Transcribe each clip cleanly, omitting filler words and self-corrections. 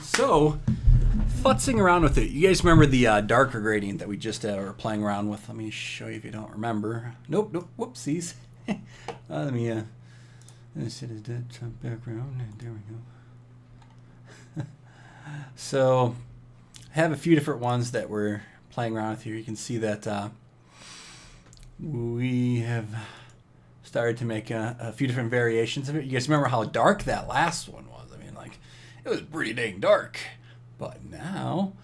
So, futzing around with it. You guys remember the darker gradient that we just were playing around with? Let me show you if you don't remember. Nope, whoopsies. Let me, set a dead top background. There we go. So, I have a few different ones that we're playing around with here. You can see that we have started to make a few different variations of it. You guys remember how dark that last one was? I mean, like, it was pretty dang dark. But now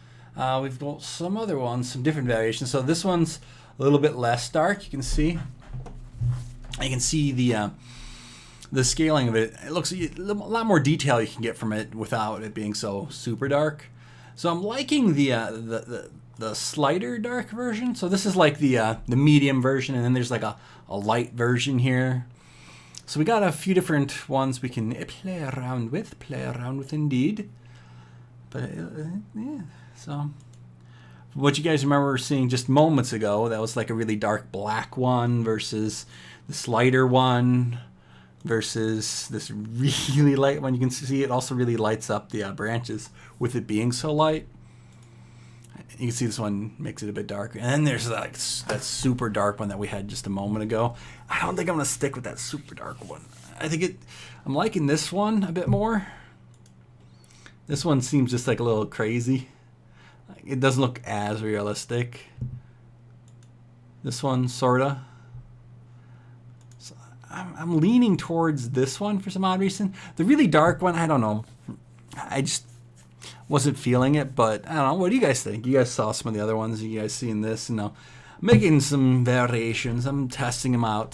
we've got some other ones, some different variations. So this one's a little bit less dark. You can see the scaling of it. It looks a lot more detail you can get from it without it being so super dark. So I'm liking the slighter dark version. So this is like the medium version, and then there's like a light version here. So we got a few different ones we can play around with indeed. But yeah, so what you guys remember seeing just moments ago, that was like a really dark black one versus this lighter one versus this really light one. You can see it also really lights up the branches with it being so light. You can see this one makes it a bit darker. And then there's like that super dark one that we had just a moment ago. I don't think I'm going to stick with that super dark one. I'm liking this one a bit more. This one seems just like a little crazy. It doesn't look as realistic. This one, sorta. So I'm leaning towards this one for some odd reason. The really dark one, I don't know. I just wasn't feeling it, but I don't know. What do you guys think? You guys saw some of the other ones. You guys seeing this? You know, making some variations. I'm testing them out,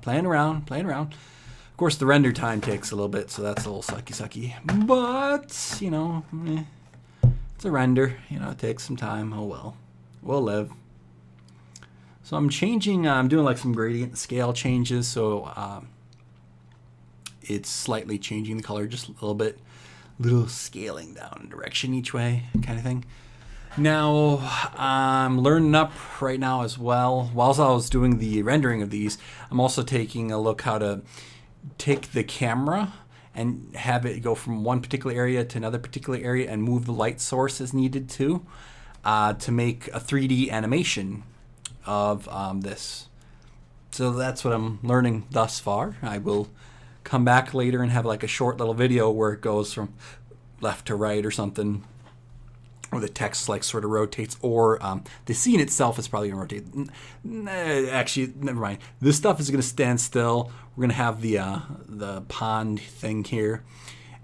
playing around. Of course, the render time takes a little bit, so that's a little sucky. But, you know, it's a render. You know, it takes some time. Oh well. We'll live. So I'm changing, I'm doing like some gradient scale changes, so it's slightly changing the color just a little bit. Little scaling down in direction each way kind of thing. Now, I'm learning up right now as well. Whilst I was doing the rendering of these, I'm also taking a look how to take the camera and have it go from one particular area to another particular area and move the light source as needed to make a 3D animation of this. So that's what I'm learning thus far. I will come back later and have like a short little video where it goes from left to right or something, or the text like sort of rotates, or the scene itself is probably going to rotate. Actually, never mind. This stuff is going to stand still. We're going to have the pond thing here,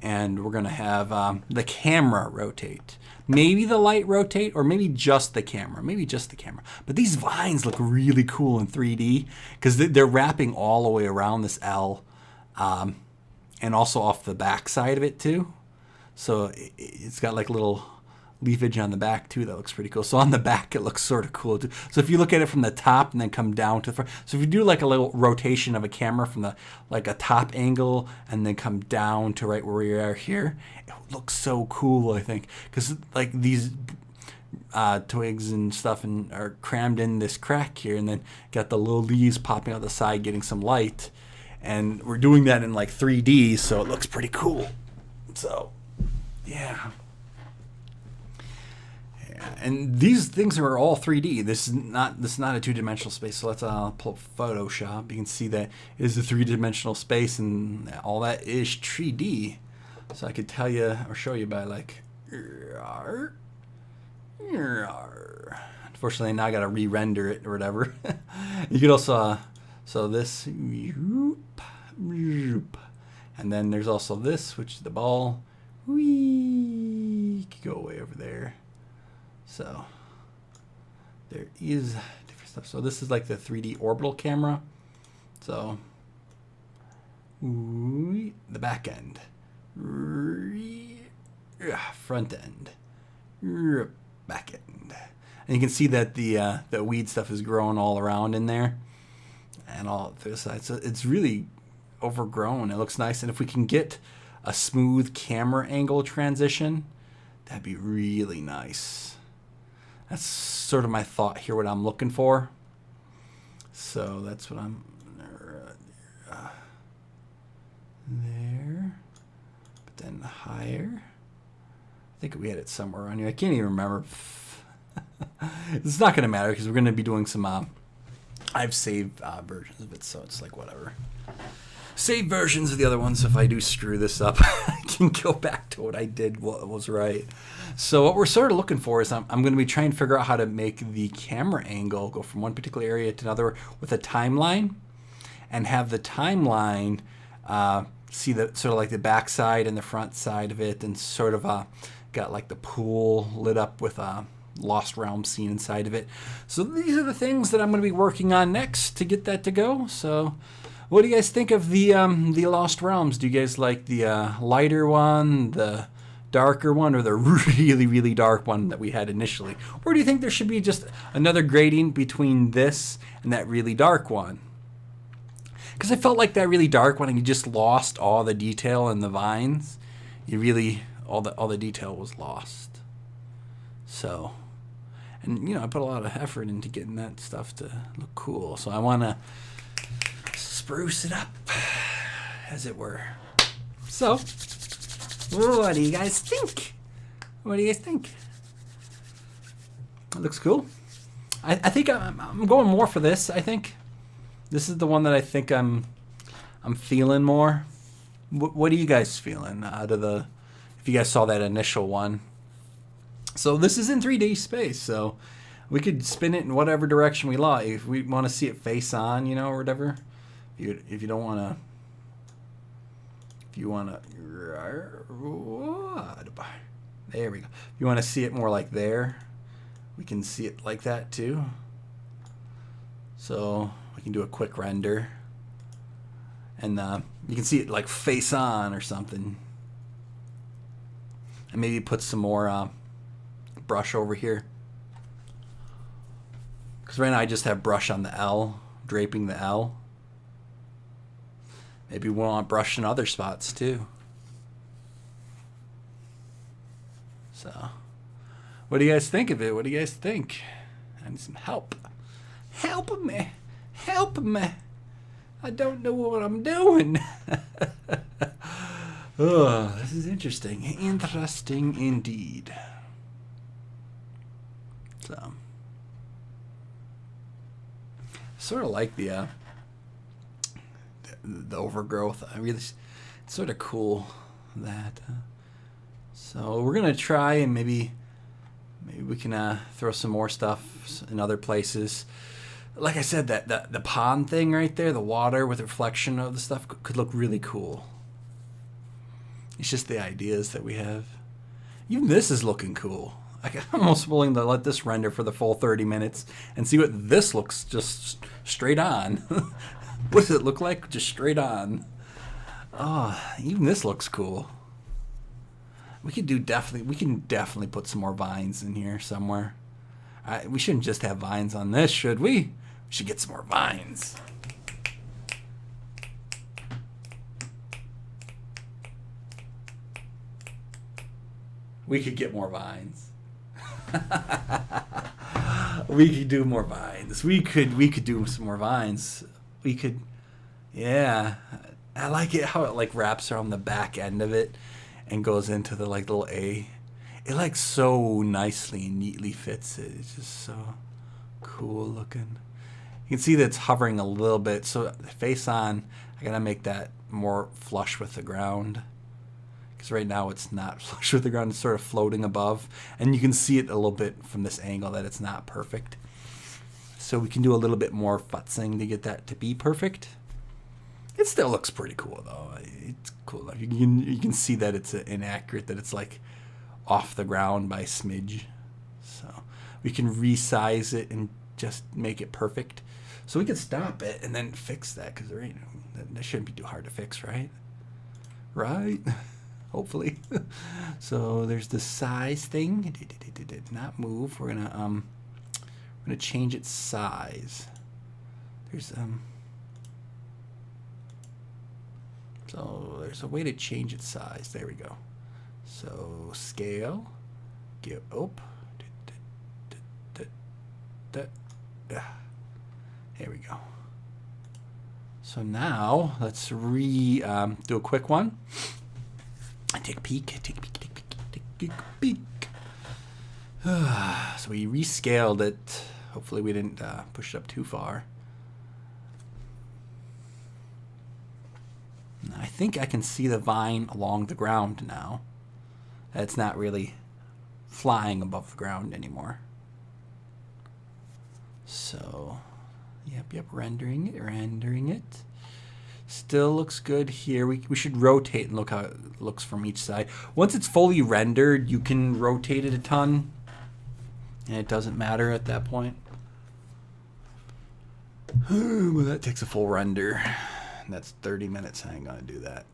and we're going to have the camera rotate. Maybe the light rotate, or maybe just the camera. But these vines look really cool in 3D because they're wrapping all the way around this L. And also off the back side of it too. So it's got like little leafage on the back too that looks pretty cool. So on the back it looks sort of cool too. So if you look at it from the top and then come down to the front. So if you do like a little rotation of a camera from the like a top angle and then come down to right where we are here, it looks so cool, I think. Because like these twigs and stuff are crammed in this crack here, and then got the little leaves popping out the side getting some light. And we're doing that in like 3D, so it looks pretty cool. So, yeah. And these things are all 3D. This is not a two-dimensional space. So let's pull up Photoshop. You can see that it is a three-dimensional space, and all that is 3D. So I could tell you or show you by like. Unfortunately, now I got to re-render it or whatever. You could also. So this, and then there's also this, which is the ball. Whee, could go way over there. So there is different stuff. So this is like the 3D orbital camera. So the back end, front end, back end, and you can see that the weed stuff is growing all around in there. And all through the side. So it's really overgrown. It looks nice. And if we can get a smooth camera angle transition, that'd be really nice. That's sort of my thought here, what I'm looking for. So that's what I'm there. But then there. I think we had it somewhere on here. I can't even remember. It's not going to matter because we're going to be doing some. I've saved versions of it, so it's like whatever. Save versions of the other ones. If I do screw this up, I can go back to what I did, what was right. So what we're sort of looking for is I'm going to be trying to figure out how to make the camera angle go from one particular area to another with a timeline, and have the timeline see the sort of like the back side and the front side of it, and sort of got like the pool lit up with a Lost Realm scene inside of it. So these are the things that I'm going to be working on next to get that to go. So what do you guys think of the Lost Realms? Do you guys like the lighter one, the darker one, or the really, really dark one that we had initially? Or do you think there should be just another grading between this and that really dark one? Because I felt like that really dark one, and you just lost all the detail in the vines. You really, all the detail was lost. So, and you know, I put a lot of effort into getting that stuff to look cool. So I want to spruce it up, as it were. So, what do you guys think? What do you guys think? It looks cool. I think I'm going more for this. I think this is the one that I think I'm feeling more. What are you guys feeling out of the? If you guys saw that initial one. So this is in 3D space, so we could spin it in whatever direction we like. If we want to see it face on, you know, or whatever. If you don't want to, if you want to, there we go. If you want to see it more like there, we can see it like that too. So we can do a quick render, and you can see it like face on or something, and maybe put some more brush over here, because right now I just have brush on the L, draping the L. Maybe we want brush in other spots too. So what do you guys think of it? What do you guys think? I need some help. Help me. Help me. I don't know what I'm doing. Oh, this is interesting. Interesting indeed. So, sort of like the overgrowth. I really, it's sort of cool that. So we're gonna try, and maybe we can throw some more stuff in other places. Like I said, that the pond thing right there, the water with the reflection of the stuff could look really cool. It's just the ideas that we have. Even this is looking cool. I'm almost willing to let this render for the full 30 minutes and see what this looks just straight on. What does it look like? Just straight on. Oh, even this looks cool. We can definitely put some more vines in here somewhere. We shouldn't just have vines on this, should we? We should get some more vines. We could get more vines. We could do more vines. We could do some more vines. We could, yeah. I like it how it like wraps around the back end of it and goes into the like little A. It like so nicely and neatly fits it. It's just so cool looking. You can see that it's hovering a little bit. So face on, I gotta make that more flush with the ground. Because right now it's not flush with the ground. It's sort of floating above. And you can see it a little bit from this angle that it's not perfect. So we can do a little bit more futzing to get that to be perfect. It still looks pretty cool though. It's cool. You can see that it's inaccurate, that it's like off the ground by a smidge. So we can resize it and just make it perfect. So we can stop it and then fix that, because that shouldn't be too hard to fix, right? Right? Hopefully. So there's the size thing. It did not move. We're gonna change its size. There's so there's a way to change its size. There we go. So scale, get up. There we go. So now let's do a quick one. Take a peek. Take a peek. Take a peek. Take a peek. So we rescaled it. Hopefully we didn't push it up too far. I think I can see the vine along the ground now. It's not really flying above the ground anymore. So, yep, rendering it. Still looks good here. We should rotate and look how it looks from each side. Once it's fully rendered, you can rotate it a ton, and it doesn't matter at that point. Well, that takes a full render. That's 30 minutes. I ain't gonna do that.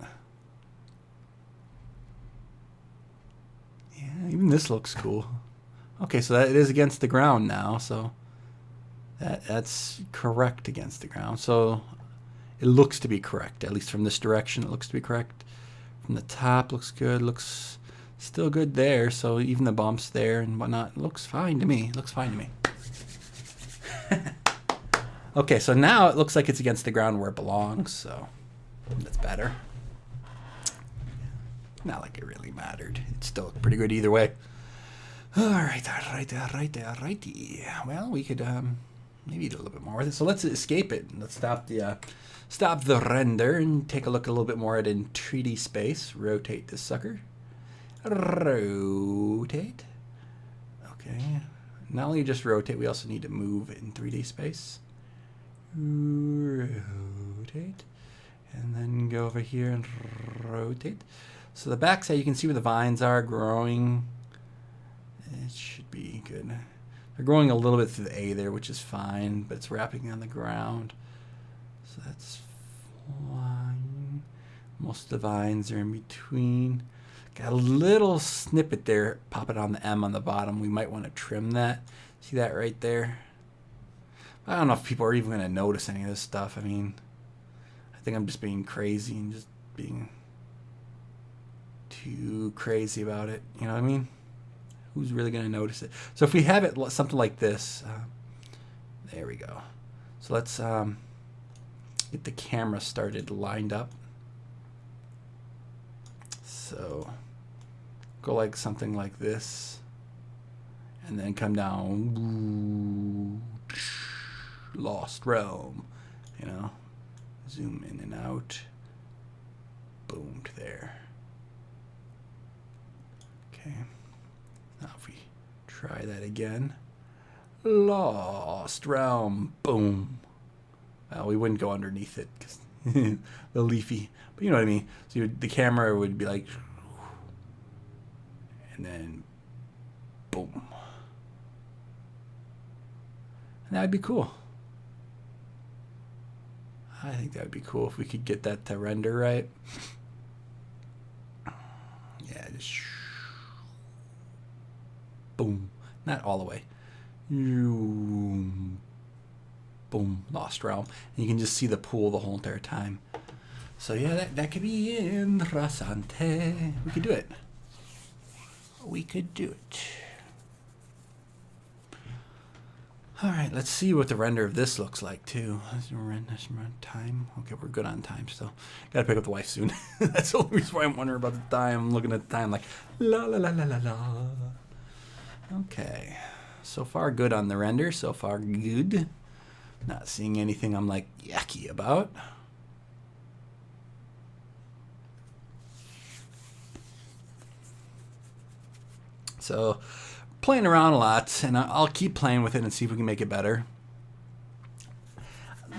Yeah, even this looks cool. Okay, so that it is against the ground now, so that's correct against the ground. So it looks to be correct, at least from this direction. It looks to be correct. From the top, looks good. Looks still good there. So even the bumps there and whatnot looks fine to me. Looks fine to me. Okay, so now it looks like it's against the ground where it belongs, so that's better. Not like it really mattered. It still looked pretty good either way. Alrighty. Well, we could maybe do a little bit more with it. So let's escape it. Let's stop the render and take a look a little bit more at it in 3D space. Rotate this sucker. Rotate. Okay. Not only just rotate, we also need to move it in 3D space. Rotate, and then go over here and rotate. So the backside, you can see where the vines are growing. It should be good. They're growing a little bit through the A there, which is fine, but it's wrapping on the ground. So that's fine. Most of the vines are in between. Got a little snippet there popping on the M on the bottom. We might want to trim that. See that right there? I don't know if people are even going to notice any of this stuff. I mean, I think I'm just being crazy and just being too crazy about it. You know what I mean? Who's really going to notice it? So if we have it something like this, there we go. So let's get the camera started, lined up. So go like something like this, and then come down. Lost realm, you know, zoom in and out, boomed there. Okay, now if we try that again, lost realm, boom. Well, we wouldn't go underneath it because the leafy, but you know what I mean. So the camera would be like, and then boom, and that'd be cool. I think that would be cool if we could get that to render right. Yeah, just boom. Not all the way. Boom. Lost realm. And you can just see the pool the whole entire time. So yeah, that could be interessante. We could do it. We could do it. All right, let's see what the render of this looks like too. Time. Okay, we're good on time still. Gotta pick up the wife soon. That's the only reason why I'm wondering about the time. I'm looking at the time like la la la la la la. Okay, so far good on the render. So far good. Not seeing anything I'm like yucky about. So playing around a lot, and I'll keep playing with it and see if we can make it better.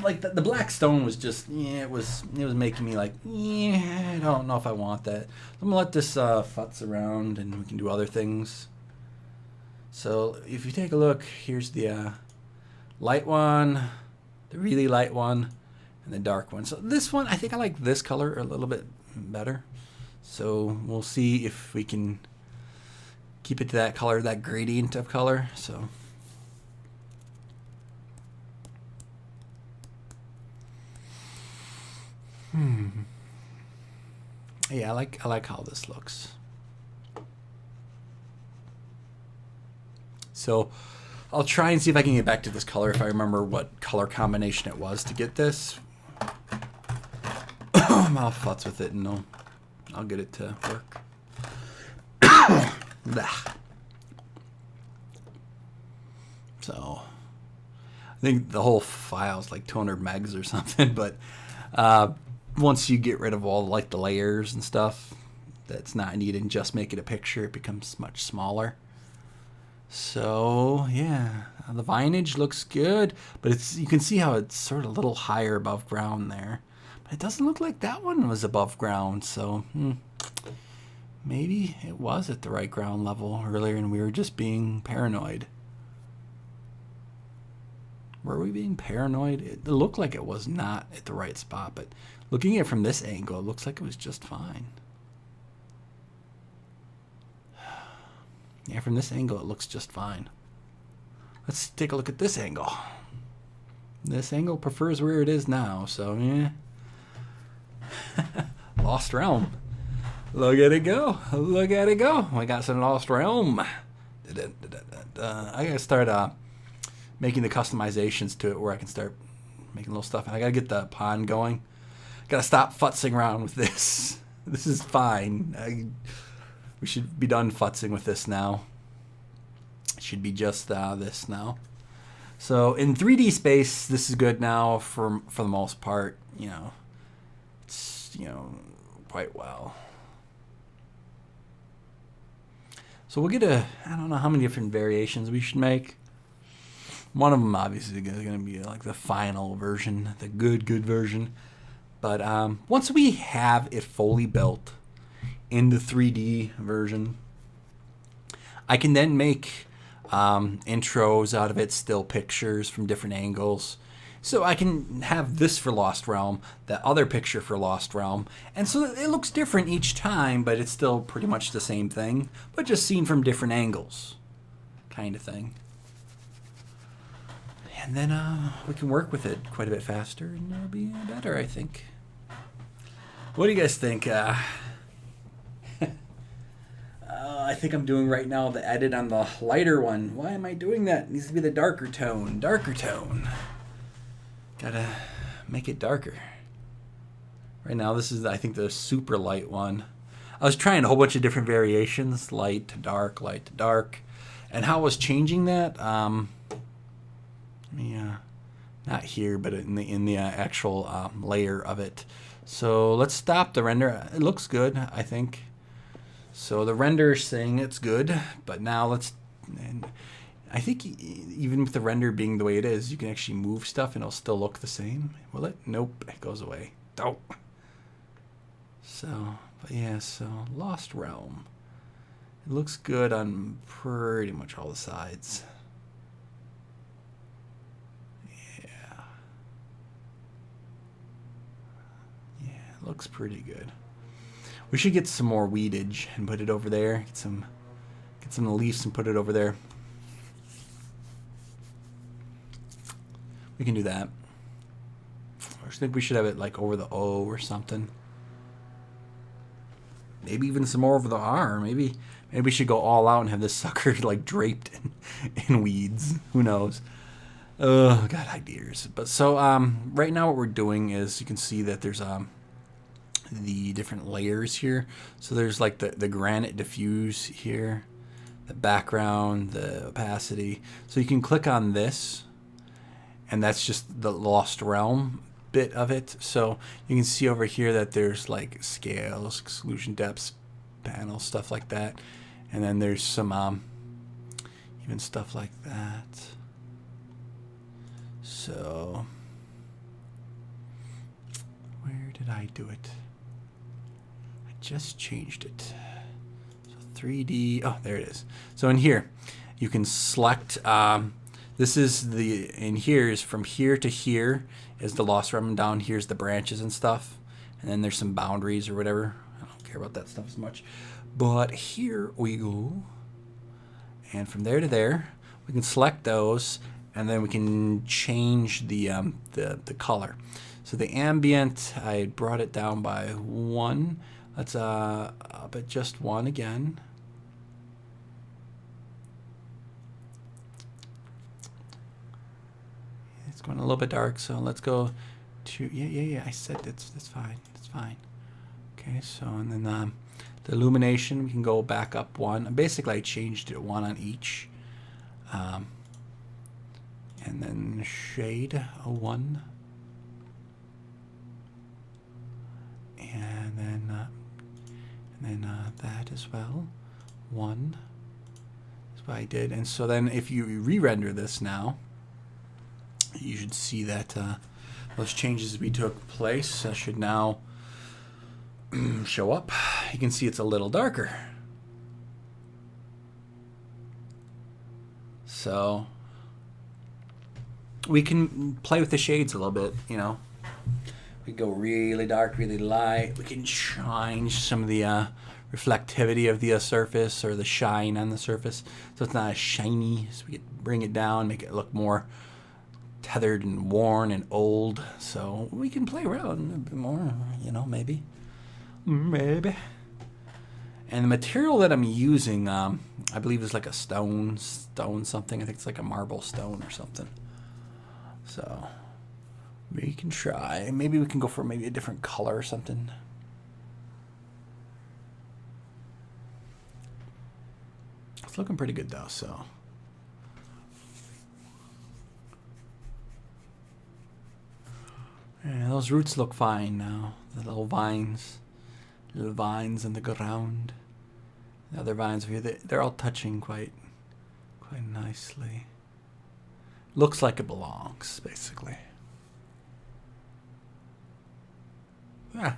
Like the black stone was just, yeah, it was making me like, yeah, I don't know if I want that. I'm gonna let this futz around, and we can do other things. So if you take a look, here's the light one, the really light one, and the dark one. So this one, I think I like this color a little bit better. So we'll see if we can keep it to that color, that gradient of color. So yeah, I like how this looks. So I'll try and see if I can get back to this color if I remember what color combination it was to get this. I'll futz with it and I'll get it to work. Blah. So I think the whole file is like 200 megs or something, but once you get rid of all like the layers and stuff that's not needed and just make it a picture, it becomes much smaller. So yeah, the vinage looks good, but you can see how it's sort of a little higher above ground there. But it doesn't look like that one was above ground, so maybe it was at the right ground level earlier and we were just being paranoid. Were we being paranoid? It looked like it was not at the right spot, but looking at it from this angle, it looks like it was just fine. Yeah, from this angle, it looks just fine. Let's take a look at this angle. This angle prefers where it is now, so yeah. Lost Realm. Look at it go. Look at it go. We got some Lost Realm. I gotta start making the customizations to it where I can start making little stuff. I gotta get the pond going. Gotta stop futzing around with this. This is fine. We should be done futzing with this now. It should be just this now. So in 3D space, this is good now for the most part. You know, it's quite well. So we'll get I don't know how many different variations we should make. One of them obviously is going to be like the final version, the good version. But once we have it fully built in the 3D version, I can then make intros out of it, still pictures from different angles. So I can have this for Lost Realm, that other picture for Lost Realm, and so it looks different each time, but it's still pretty much the same thing, but just seen from different angles, kind of thing. And then we can work with it quite a bit faster, and it'll be better, I think. What do you guys think? I think I'm doing right now the edit on the lighter one. Why am I doing that? It needs to be the darker tone. Darker tone. Gotta make it darker. Right now, this is, I think, the super light one. I was trying a whole bunch of different variations, light to dark, light to dark. And how I was changing that, not here, but in the actual layer of it. So let's stop the render. It looks good, I think. So the render is saying it's good, but now and I think even with the render being the way it is, you can actually move stuff and it'll still look the same. Will it? Nope, it goes away. Oh. So, but yeah, so Lost Realm. It looks good on pretty much all the sides. Yeah. Yeah, it looks pretty good. We should get some more weedage and put it over there. Get some leaves and put it over there. We can do that. I think we should have it like over the O or something. Maybe even some more over the R. Maybe we should go all out and have this sucker like draped in weeds. Who knows? Oh, got ideas. But so right now what we're doing is you can see that there's the different layers here. So there's like the granite diffuse here, the background, the opacity. So you can click on this, and that's just the Lost Realm bit of it. So you can see over here that there's like scales, exclusion depths, panels, stuff like that. And then there's some even stuff like that. So where did I do it? I just changed it. So 3D, oh, there it is. So in here, you can select, this is in here is from here to here is the Lost Realm, down here's the branches and stuff. And then there's some boundaries or whatever. I don't care about that stuff as much. But here we go. And from there to there, we can select those, and then we can change the color. So the ambient, I brought it down by 1. Let's up at just 1 again. It's going a little bit dark, so let's go to, yeah, I said that's fine, that's fine. Okay, so, and then The illumination, we can go back up one. Basically, I changed it one on each. And then shade, a 1. And then that as well, 1. That's what I did. And so then if you re-render this now, you should see that those changes we took place should now show up. You can see it's a little darker. So we can play with the shades a little bit, you know. We go really dark, really light. We can change some of the reflectivity of the surface, or the shine on the surface, so it's not as shiny. So we can bring it down, make it look more tethered and worn and old. So we can play around a bit more, you know, maybe. And the material that I'm using, I believe is like a stone something. I think it's like a marble stone or something. So we can try. Maybe we can go for maybe a different color or something. It's looking pretty good though, so. Yeah, those roots look fine now. The little vines in the ground. The other vines over here, they're all touching quite nicely. Looks like it belongs, basically. Yeah.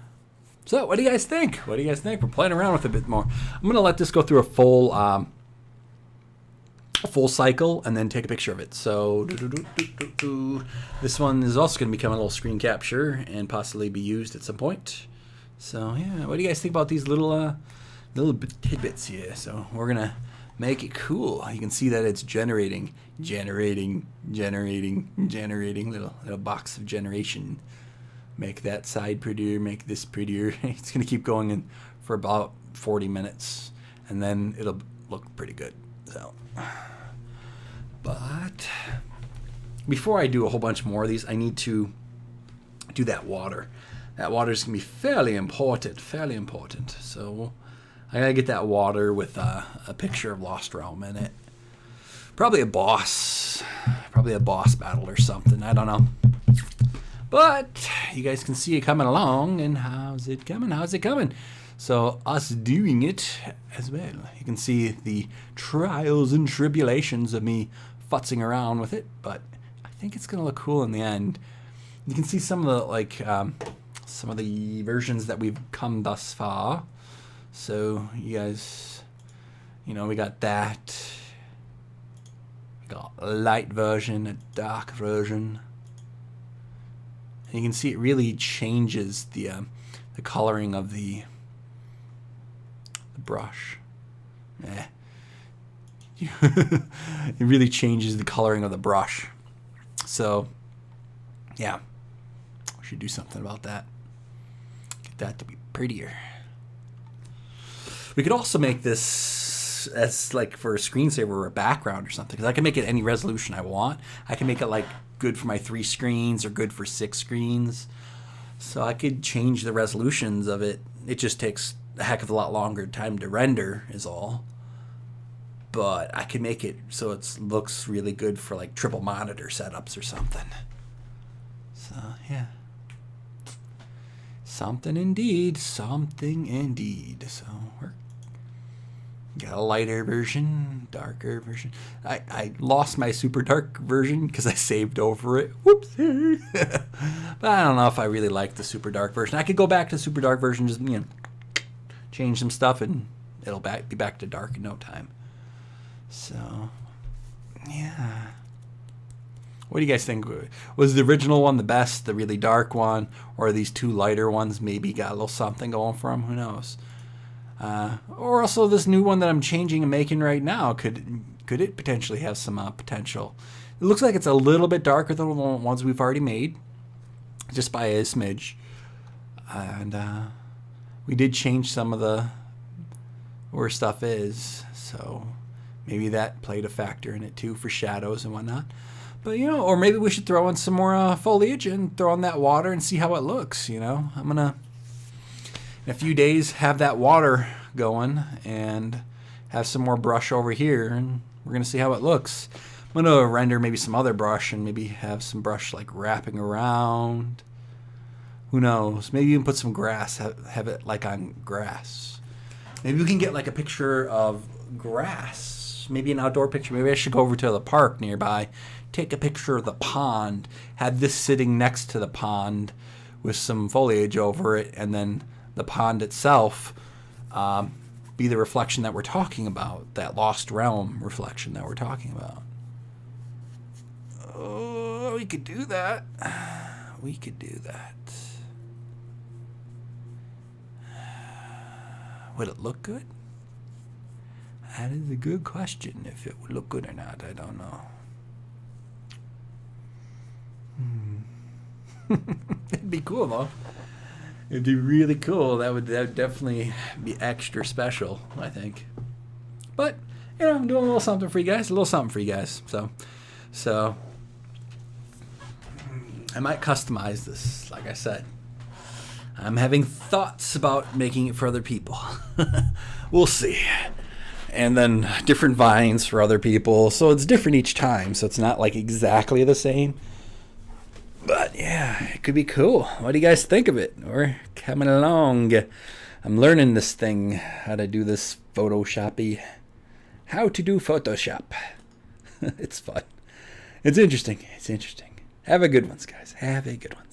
So, what do you guys think? What do you guys think? We're playing around with it a bit more. I'm gonna let this go through a full cycle and then take a picture of it. So, this one is also gonna become a little screen capture and possibly be used at some point. So, yeah. What do you guys think about these little tidbits here? So, we're gonna make it cool. You can see that it's generating little box of generation. Make that side prettier, make this prettier. It's going to keep going in for about 40 minutes, and then it'll look pretty good. So, but before I do a whole bunch more of these, I need to do that water. That water is going to be fairly important. So I got to get that water with a picture of Lost Realm in it. Probably a boss battle or something. I don't know. But you guys can see it coming along, and how's it coming? So us doing it as well. You can see the trials and tribulations of me futzing around with it, but I think it's gonna look cool in the end. You can see some of the versions that we've come thus far. So you guys, you know, we got that. We got a light version, a dark version. And you can see it really changes the coloring of the brush. It really changes the coloring of the brush. So, yeah, we should do something about that. Get that to be prettier. We could also make this as like for a screensaver or a background or something, because I can make it any resolution I want. I can make it like good for my 3 screens or good for 6 screens. So I could change the resolutions of it. It just takes a heck of a lot longer time to render is all. But I can make it so it looks really good for like triple monitor setups or something. So yeah. Something indeed. So we're got a lighter version, darker version. I lost my super dark version because I saved over it. Whoopsie. But I don't know if I really like the super dark version. I could go back to the super dark version, just, you know, change some stuff, and it'll be back to dark in no time. So, yeah. What do you guys think? Was the original one the best, the really dark one, or these 2 lighter ones maybe got a little something going for them? Who knows? Or also this new one that I'm changing and making right now, could it potentially have some potential? It looks like it's a little bit darker than the ones we've already made, just by a smidge. And we did change some of the where stuff is, so maybe that played a factor in it too for shadows and whatnot. But, you know, or maybe we should throw in some more foliage and throw in that water and see how it looks, you know. I'm going to, in a few days, have that water going and have some more brush over here, and we're going to see how it looks. I'm going to render maybe some other brush and maybe have some brush like wrapping around. Who knows? Maybe even put some grass, have it like on grass. Maybe we can get like a picture of grass, maybe an outdoor picture. Maybe I should go over to the park nearby, take a picture of the pond, have this sitting next to the pond with some foliage over it, and then the pond itself be the reflection that we're talking about, that lost realm reflection that we're talking about. Oh, we could do that. We could do that. Would it look good? That is a good question. If it would look good or not, I don't know. It'd be cool though. It'd be really cool. That would definitely be extra special, I think. But you know, I'm doing a little something for you guys. A little something for you guys. So I might customize this. Like I said, I'm having thoughts about making it for other people. We'll see. And then different vines for other people. So it's different each time. So it's not like exactly the same. But yeah, it could be cool. What do you guys think of it? We're coming along. I'm learning this thing, how to do this Photoshoppy. How to do Photoshop. It's fun. It's interesting. Have a good one, guys. Have a good one.